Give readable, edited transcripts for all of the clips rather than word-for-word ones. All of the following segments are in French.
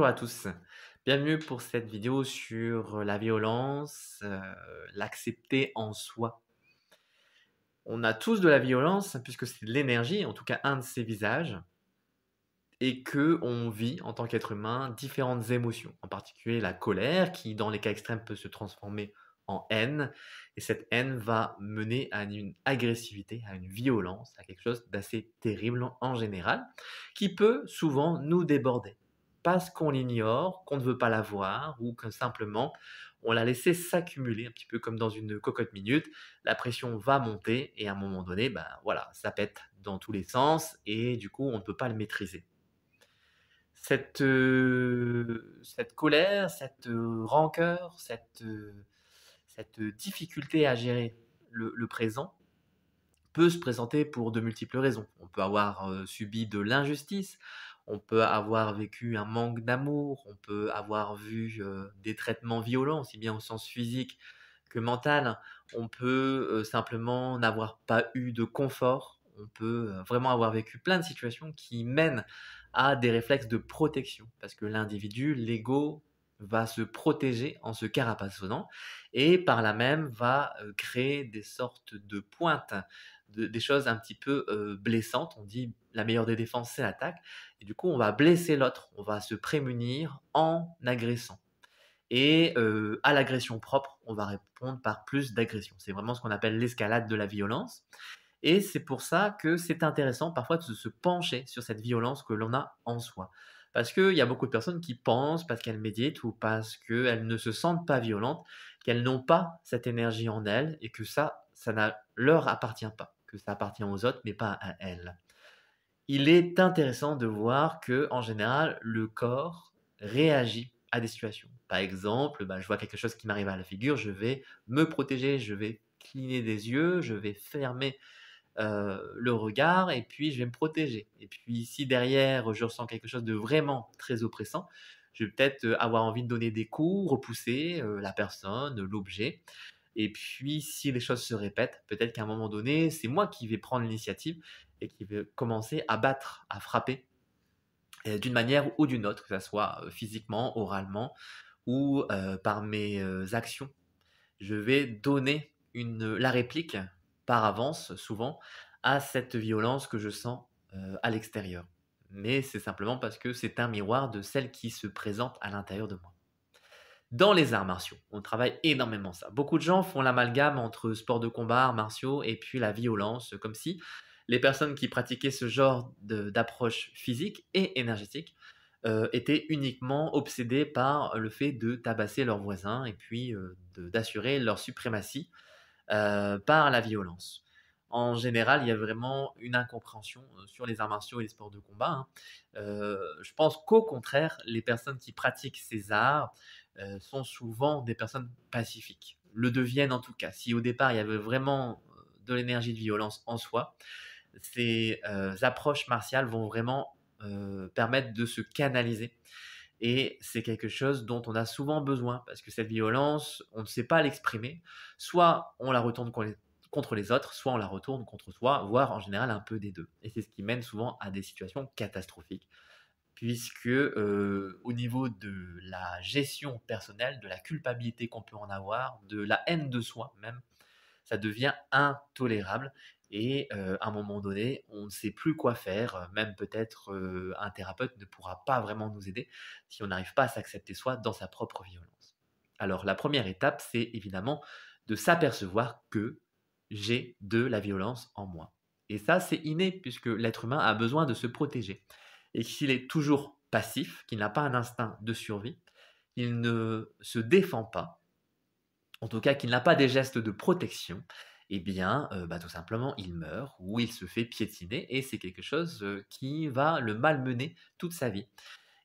à tous, bienvenue pour cette vidéo sur la violence, l'accepter en soi. On a tous de la violence puisque c'est de l'énergie, en tout cas un de ses visages, et que on vit en tant qu'être humain différentes émotions, en particulier la colère qui dans les cas extrêmes peut se transformer en haine et cette haine va mener à une agressivité, à une violence, à quelque chose d'assez terrible en général, qui peut souvent nous déborder. Parce qu'on l'ignore, qu'on ne veut pas la voir ou que simplement on l'a laissé s'accumuler un petit peu comme dans une cocotte minute. La pression va monter et à un moment donné, ben voilà, ça pète dans tous les sens et du coup on ne peut pas le maîtriser. Cette colère, cette, rancœur, cette difficulté à gérer le présent peut se présenter pour de multiples raisons. On peut avoir, subi de l'injustice, on peut avoir vécu un manque d'amour, on peut avoir vu, des traitements violents, aussi bien au sens physique que mental. On peut, simplement n'avoir pas eu de confort. On peut, vraiment avoir vécu plein de situations qui mènent à des réflexes de protection. Parce que l'individu, l'ego, va se protéger en se carapaçonnant et par là même va, créer des sortes de pointes, des choses un petit peu, blessantes. On dit: «La meilleure des défenses, c'est l'attaque» et du coup, on va blesser l'autre, on va se prémunir en agressant et à l'agression propre, on va répondre par plus d'agression. C'est vraiment ce qu'on appelle l'escalade de la violence et c'est pour ça que c'est intéressant parfois de se pencher sur cette violence que l'on a en soi. Parce qu'il y a beaucoup de personnes qui pensent, parce qu'elles méditent ou parce qu'elles ne se sentent pas violentes, qu'elles n'ont pas cette énergie en elles et que ça ne leur appartient pas, que ça appartient aux autres mais pas à elles. Il est intéressant de voir que, en général, le corps réagit à des situations. Par exemple, bah, je vois quelque chose qui m'arrive à la figure, je vais me protéger, je vais cligner des yeux, je vais fermer le regard et puis je vais me protéger. Et puis si derrière je ressens quelque chose de vraiment très oppressant, je vais peut-être, avoir envie de donner des coups, repousser, la personne, l'objet. Et puis si les choses se répètent, peut-être qu'à un moment donné, c'est moi qui vais prendre l'initiative et qui vais commencer à battre, à frapper, d'une manière ou d'une autre, que ça soit, physiquement, oralement ou, par mes, actions. Je vais donner la réplique par avance, souvent, à cette violence que je sens, à l'extérieur. Mais c'est simplement parce que c'est un miroir de celle qui se présente à l'intérieur de moi. Dans les arts martiaux, on travaille énormément ça. Beaucoup de gens font l'amalgame entre sport de combat, arts martiaux et puis la violence, comme si les personnes qui pratiquaient ce genre d'approche physique et énergétique étaient uniquement obsédées par le fait de tabasser leurs voisins et puis d'assurer leur suprématie par la violence. En général, il y a vraiment une incompréhension sur les arts martiaux et les sports de combat, hein. Je pense qu'au contraire, les personnes qui pratiquent ces arts sont souvent des personnes pacifiques, le deviennent en tout cas. Si au départ, il y avait vraiment de l'énergie de violence en soi, ces approches martiales vont vraiment permettre de se canaliser et c'est quelque chose dont on a souvent besoin parce que cette violence, on ne sait pas l'exprimer. Soit on la retourne contre les autres, soit on la retourne contre soi, voire en général un peu des 2. Et c'est ce qui mène souvent à des situations catastrophiques puisque, au niveau de la gestion personnelle, de la culpabilité qu'on peut en avoir, de la haine de soi même, ça devient intolérable et à un moment donné, on ne sait plus quoi faire, même peut-être, un thérapeute ne pourra pas vraiment nous aider si on n'arrive pas à s'accepter soi dans sa propre violence. Alors la première étape, c'est évidemment de s'apercevoir que j'ai de la violence en moi et ça, c'est inné puisque l'être humain a besoin de se protéger et s'il est toujours passif, qu'il n'a pas un instinct de survie, il ne se défend pas, en tout cas qu'il n'a pas des gestes de protection, eh bien, bah, tout simplement, il meurt ou il se fait piétiner et c'est quelque chose, qui va le malmener toute sa vie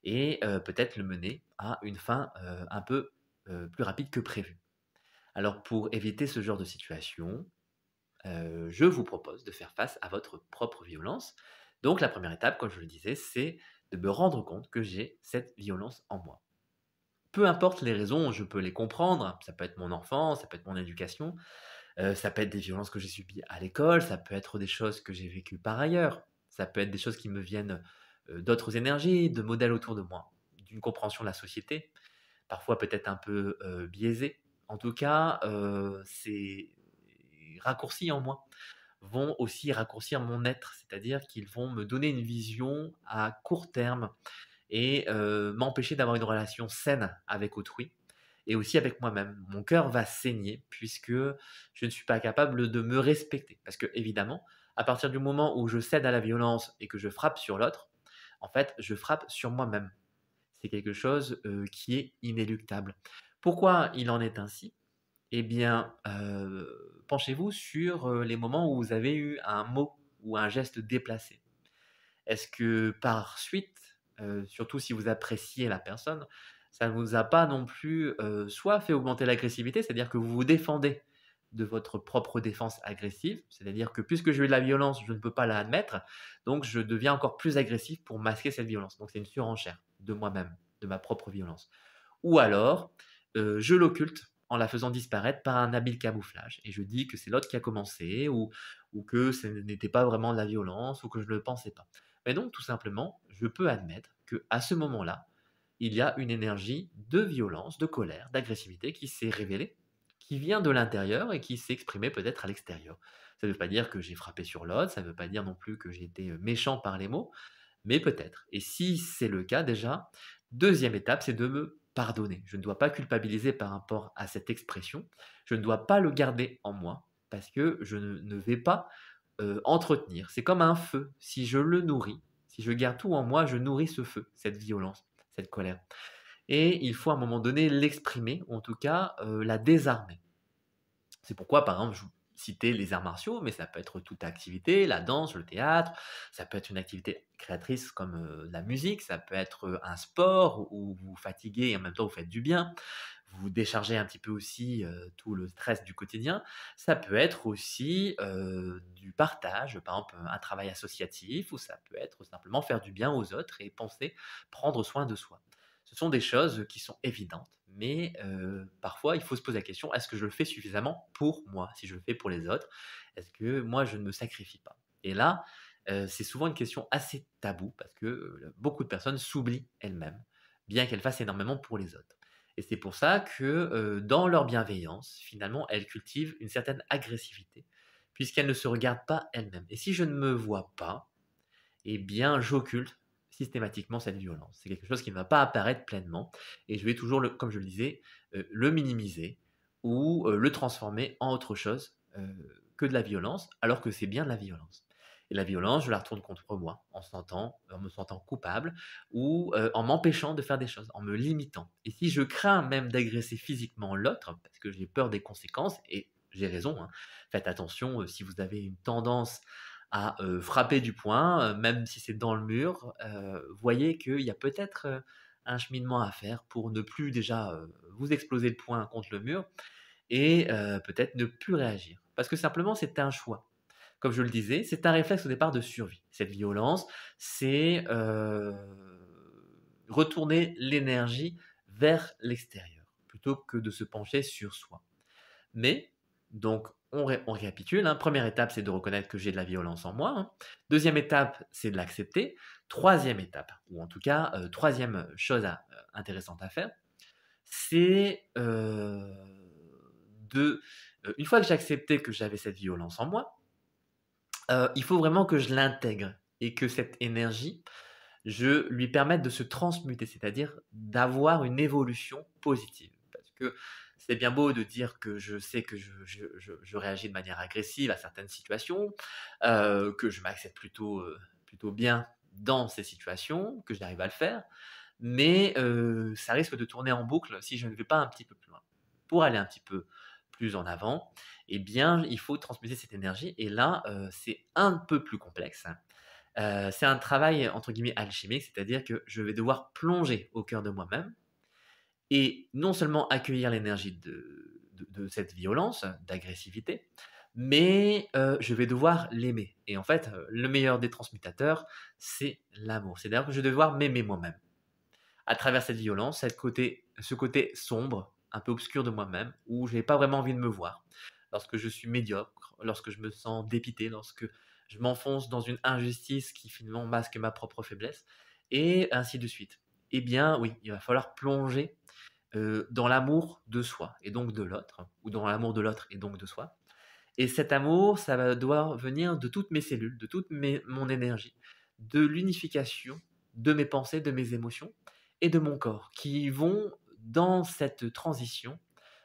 et peut-être le mener à une fin, un peu, plus rapide que prévu. Alors pour éviter ce genre de situation, je vous propose de faire face à votre propre violence. Donc la première étape, comme je le disais, c'est de me rendre compte que j'ai cette violence en moi. Peu importe les raisons, je peux les comprendre, ça peut être mon enfance, ça peut être mon éducation, ça peut être des violences que j'ai subies à l'école, ça peut être des choses que j'ai vécues par ailleurs, ça peut être des choses qui me viennent, d'autres énergies, de modèles autour de moi. d'une compréhension de la société, parfois peut-être un peu, biaisée. En tout cas, ces raccourcis en moi vont aussi raccourcir mon être, c'est-à-dire qu'ils vont me donner une vision à court terme et m'empêcher d'avoir une relation saine avec autrui et aussi avec moi-même. Mon cœur va saigner puisque je ne suis pas capable de me respecter. Parce que évidemment, à partir du moment où je cède à la violence et que je frappe sur l'autre, en fait, je frappe sur moi-même. C'est quelque chose, qui est inéluctable. Pourquoi il en est ainsi? Eh bien, penchez-vous sur, les moments où vous avez eu un mot ou un geste déplacé. Est-ce que par suite, surtout si vous appréciez la personne, ça ne vous a pas non plus, soit fait augmenter l'agressivité, c'est-à-dire que vous vous défendez de votre propre défense agressive, c'est-à-dire que puisque j'ai eu de la violence, je ne peux pas la admettre, donc je deviens encore plus agressif pour masquer cette violence. Donc c'est une surenchère de moi-même, de ma propre violence. Ou alors, je l'occulte en la faisant disparaître par un habile camouflage et je dis que c'est l'autre qui a commencé ou que ce n'était pas vraiment de la violence ou que je ne le pensais pas. Mais donc tout simplement, je peux admettre qu'à ce moment-là, il y a une énergie de violence, de colère, d'agressivité qui s'est révélée, qui vient de l'intérieur et qui s'est exprimée peut-être à l'extérieur. Ça ne veut pas dire que j'ai frappé sur l'autre, ça ne veut pas dire non plus que j'ai été, méchant par les mots, mais peut-être. Et si c'est le cas déjà, deuxième étape, c'est de me pardonner. Je ne dois pas culpabiliser par rapport à cette expression. Je ne dois pas le garder en moi parce que je ne vais pas entretenir. C'est comme un feu. Si je le nourris, si je garde tout en moi, je nourris ce feu, cette violence, cette colère. Et il faut à un moment donné l'exprimer, ou en tout cas la désarmer. C'est pourquoi, par exemple, je vous citais les arts martiaux, mais ça peut être toute activité, la danse, le théâtre, ça peut être une activité créatrice comme la musique, ça peut être un sport où vous vous fatiguez et en même temps vous faites du bien, vous déchargez un petit peu aussi tout le stress du quotidien. Ça peut être aussi du partage, par exemple un travail associatif, ou ça peut être simplement faire du bien aux autres et penser prendre soin de soi. Ce sont des choses qui sont évidentes, mais parfois il faut se poser la question, est-ce que je le fais suffisamment pour moi? Si je le fais pour les autres, est-ce que moi je ne me sacrifie pas? Et là, c'est souvent une question assez taboue parce que beaucoup de personnes s'oublient elles-mêmes, bien qu'elles fassent énormément pour les autres. Et c'est pour ça que dans leur bienveillance, finalement, elles cultivent une certaine agressivité, puisqu'elles ne se regardent pas elles-mêmes. Et si je ne me vois pas, eh bien, j'occulte systématiquement cette violence. C'est quelque chose qui ne va pas apparaître pleinement et je vais toujours, comme je le disais, le minimiser ou le transformer en autre chose que de la violence, alors que c'est bien de la violence. Et la violence, je la retourne contre moi en me sentant coupable ou en m'empêchant de faire des choses, en me limitant. Et si je crains même d'agresser physiquement l'autre, parce que j'ai peur des conséquences, et j'ai raison, hein, faites attention si vous avez une tendance à frapper du poing, même si c'est dans le mur, voyez qu'il y a peut-être, un cheminement à faire pour ne plus déjà, vous exploser le poing contre le mur et peut-être ne plus réagir. Parce que simplement, c'est un choix. Comme je le disais, c'est un réflexe au départ de survie. Cette violence, c'est, retourner l'énergie vers l'extérieur, plutôt que de se pencher sur soi. Mais, donc, on récapitule, hein. 1 étape, c'est de reconnaître que j'ai de la violence en moi, hein. 2e étape, c'est de l'accepter. 3e étape, ou en tout cas, 3e chose intéressante à faire, c'est, une fois que j'ai accepté que j'avais cette violence en moi, il faut vraiment que je l'intègre et que cette énergie, je lui permette de se transmuter, c'est-à-dire d'avoir une évolution positive. Parce que c'est bien beau de dire que je sais que je réagis de manière agressive à certaines situations, que je m'accepte plutôt bien dans ces situations, que j'arrive à le faire, mais ça risque de tourner en boucle si je ne vais pas un petit peu plus loin. Pour aller un petit peu plus en avant, eh bien, il faut transmuter cette énergie et là, c'est un peu plus complexe. C'est un travail entre guillemets «alchimique», c'est-à-dire que je vais devoir plonger au cœur de moi-même et non seulement accueillir l'énergie de cette violence, d'agressivité, mais je vais devoir l'aimer et en fait, le meilleur des transmutateurs, c'est l'amour. C'est-à-dire que je vais devoir m'aimer moi-même à travers cette violence, ce côté sombre, un peu obscur de moi-même, où je n'ai pas vraiment envie de me voir. Lorsque je suis médiocre, lorsque je me sens dépité, lorsque je m'enfonce dans une injustice qui finalement masque ma propre faiblesse, et ainsi de suite. eh bien oui, il va falloir plonger, dans l'amour de soi et donc de l'autre, ou dans l'amour de l'autre et donc de soi. Et cet amour, ça va devoir venir de toutes mes cellules, de toute mon énergie, de l'unification de mes pensées, de mes émotions et de mon corps, qui vont, dans cette transition,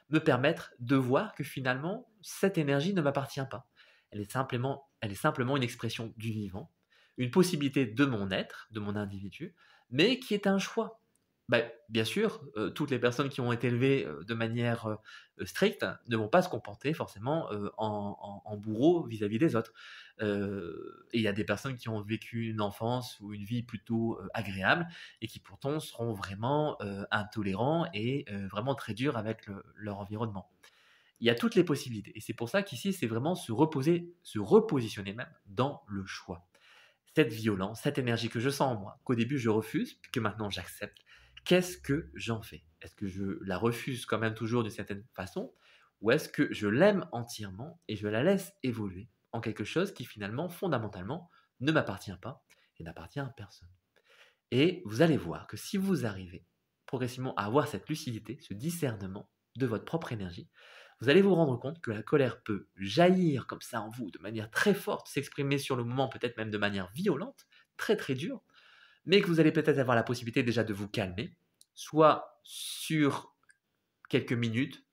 me permettre de voir que finalement, cette énergie ne m'appartient pas. Elle est simplement une expression du vivant, une possibilité de mon être, de mon individu, mais qui est un choix. Bah, bien sûr, toutes les personnes qui ont été élevées de manière stricte ne vont pas se comporter forcément en bourreau vis-à-vis des autres. Et il y a des personnes qui ont vécu une enfance ou une vie plutôt agréable et qui pourtant seront vraiment intolérants et vraiment très durs avec leur environnement. Il y a toutes les possibilités. Et c'est pour ça qu'ici, c'est vraiment se reposer, se repositionner même dans le choix. Cette violence, cette énergie que je sens en moi, qu'au début je refuse, puis que maintenant j'accepte, qu'est-ce que j'en fais? Est-ce que je la refuse quand même toujours d'une certaine façon? Ou est-ce que je l'aime entièrement et je la laisse évoluer en quelque chose qui finalement, fondamentalement, ne m'appartient pas et n'appartient à personne? Et vous allez voir que si vous arrivez progressivement à avoir cette lucidité, ce discernement de votre propre énergie, vous allez vous rendre compte que la colère peut jaillir comme ça en vous de manière très forte, s'exprimer sur le moment, peut-être même de manière violente, très très dure, mais que vous allez peut-être avoir la possibilité déjà de vous calmer, soit sur quelques minutes,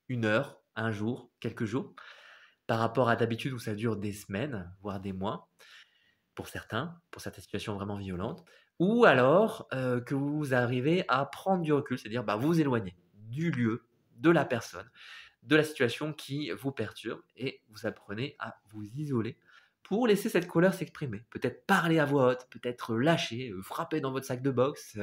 une heure, un jour, quelques jours, par rapport à d'habitude où ça dure des semaines, voire des mois, pour certains, pour certaines situations vraiment violentes, ou alors que vous arrivez à prendre du recul, c'est-à-dire bah, vous éloigner du lieu, de la personne, de la situation qui vous perturbe et vous apprenez à vous isoler pour laisser cette colère s'exprimer. Peut-être parler à voix haute, peut-être lâcher, frapper dans votre sac de boxe,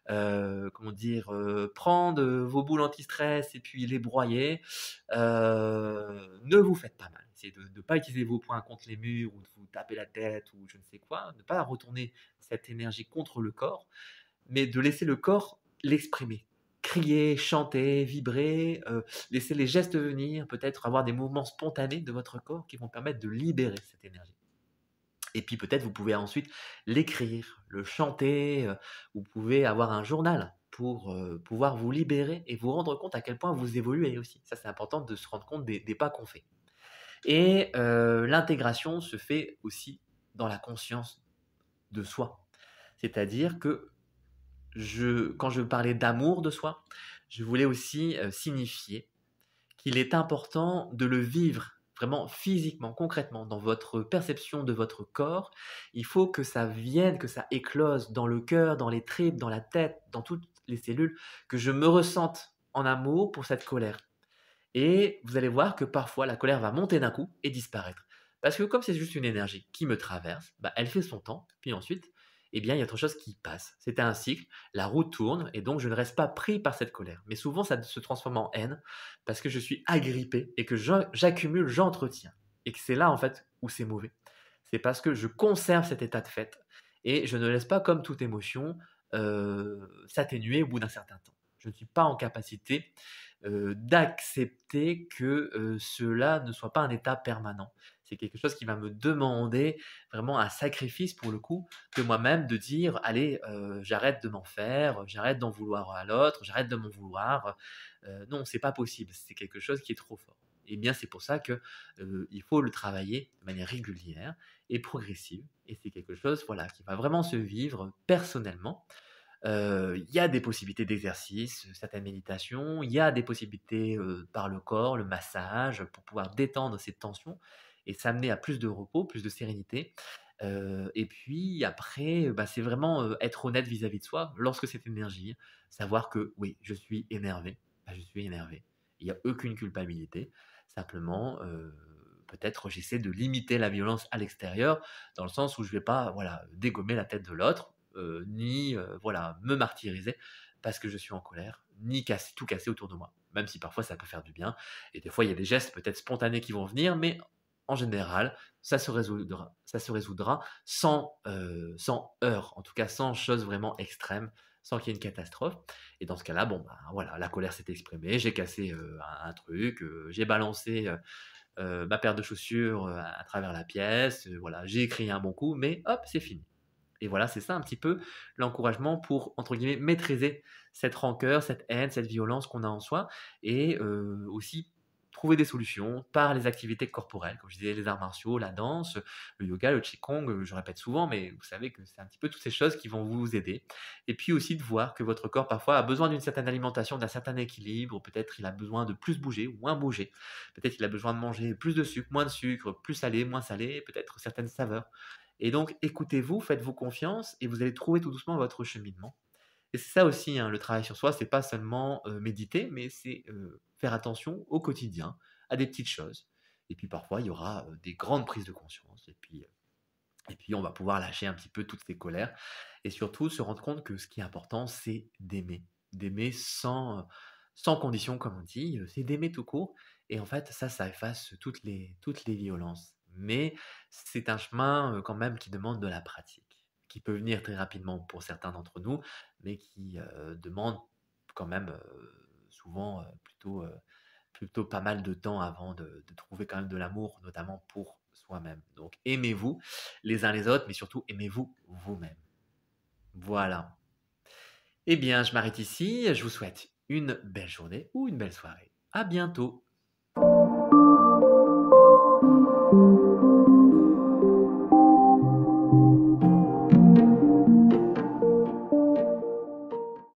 comment dire, prendre vos boules anti-stress et puis les broyer. Ne vous faites pas mal. Essayez de ne pas utiliser vos poings contre les murs ou de vous taper la tête ou je ne sais quoi. Ne pas retourner cette énergie contre le corps, mais de laisser le corps l'exprimer. Crier, chanter, vibrer, laisser les gestes venir, peut-être avoir des mouvements spontanés de votre corps qui vont permettre de libérer cette énergie. Et puis peut-être vous pouvez ensuite l'écrire, le chanter, vous pouvez avoir un journal pour pouvoir vous libérer et vous rendre compte à quel point vous évoluez aussi. Ça, c'est important de se rendre compte des pas qu'on fait. Et l'intégration se fait aussi dans la conscience de soi. C'est-à-dire que quand je parlais d'amour de soi, je voulais aussi signifier qu'il est important de le vivre vraiment physiquement, concrètement, dans votre perception de votre corps. Il faut que ça vienne, que ça éclose dans le cœur, dans les tripes, dans la tête, dans toutes les cellules, que je me ressente en amour pour cette colère. Et vous allez voir que parfois la colère va monter d'un coup et disparaître. Parce que comme c'est juste une énergie qui me traverse, bah, elle fait son temps, puis ensuite, eh bien, il y a autre chose qui passe. C'est un cycle, la roue tourne, et donc je ne reste pas pris par cette colère. Mais souvent, ça se transforme en haine, parce que je suis agrippé, et que j'accumule, j'entretiens. Et que c'est là, en fait, où c'est mauvais. C'est parce que je conserve cet état de fait, et je ne laisse pas, comme toute émotion, s'atténuer au bout d'un certain temps. Je ne suis pas en capacité d'accepter que cela ne soit pas un état permanent. C'est quelque chose qui va me demander vraiment un sacrifice pour le coup de moi-même de dire allez, j'arrête de m'en faire, j'arrête d'en vouloir à l'autre, j'arrête de m'en vouloir. Non, c'est pas possible, c'est quelque chose qui est trop fort. Et bien c'est pour ça que il faut le travailler de manière régulière et progressive. Et c'est quelque chose voilà, qui va vraiment se vivre personnellement. Il y a des possibilités d'exercice, certaines méditations, il y a des possibilités, par le corps, le massage, pour pouvoir détendre ces tensions et s'amener à plus de repos, plus de sérénité. Et puis après, bah, c'est vraiment, être honnête vis-à-vis de soi lorsque cette énergie, savoir que oui, je suis énervé, bah, je suis énervé. Il y a aucune culpabilité, simplement, peut-être j'essaie de limiter la violence à l'extérieur, dans le sens où je vais pas, voilà, dégommer la tête de l'autre, ni voilà, me martyriser parce que je suis en colère, ni tout casser autour de moi. Même si parfois ça peut faire du bien. Et des fois, il y a des gestes peut-être spontanés qui vont venir, mais en général, ça se résoudra sans heurts, en tout cas sans choses vraiment extrêmes, sans qu'il y ait une catastrophe. Et dans ce cas-là, bon, bah, voilà, la colère s'est exprimée, j'ai cassé un truc, j'ai balancé ma paire de chaussures à travers la pièce, voilà, j'ai crié un bon coup, mais hop, c'est fini. Et voilà, c'est ça un petit peu l'encouragement pour, entre guillemets, «maîtriser» cette rancœur, cette haine, cette violence qu'on a en soi et aussi trouver des solutions par les activités corporelles, comme je disais, les arts martiaux, la danse, le yoga, le qigong, je répète souvent, mais vous savez que c'est un petit peu toutes ces choses qui vont vous aider. Et puis aussi de voir que votre corps parfois a besoin d'une certaine alimentation, d'un certain équilibre, peut-être il a besoin de plus bouger ou moins bouger, peut-être il a besoin de manger plus de sucre, plus salé, moins salé, peut-être certaines saveurs. Et donc, écoutez-vous, faites-vous confiance et vous allez trouver tout doucement votre cheminement. Et c'est ça aussi, hein, le travail sur soi, c'est pas seulement, méditer, mais c'est, faire attention au quotidien, à des petites choses. Et puis parfois, il y aura, des grandes prises de conscience et puis on va pouvoir lâcher un petit peu toutes ces colères et surtout se rendre compte que ce qui est important, c'est d'aimer. D'aimer sans condition comme on dit, c'est d'aimer tout court et en fait ça efface toutes les violences. Mais c'est un chemin, quand même qui demande de la pratique, qui peut venir très rapidement pour certains d'entre nous, mais qui, demande quand même, souvent, plutôt pas mal de temps avant de trouver quand même de l'amour, notamment pour soi-même. Donc aimez-vous les uns les autres, mais surtout aimez-vous vous-même. Voilà. Eh bien, je m'arrête ici. Je vous souhaite une belle journée ou une belle soirée. À bientôt.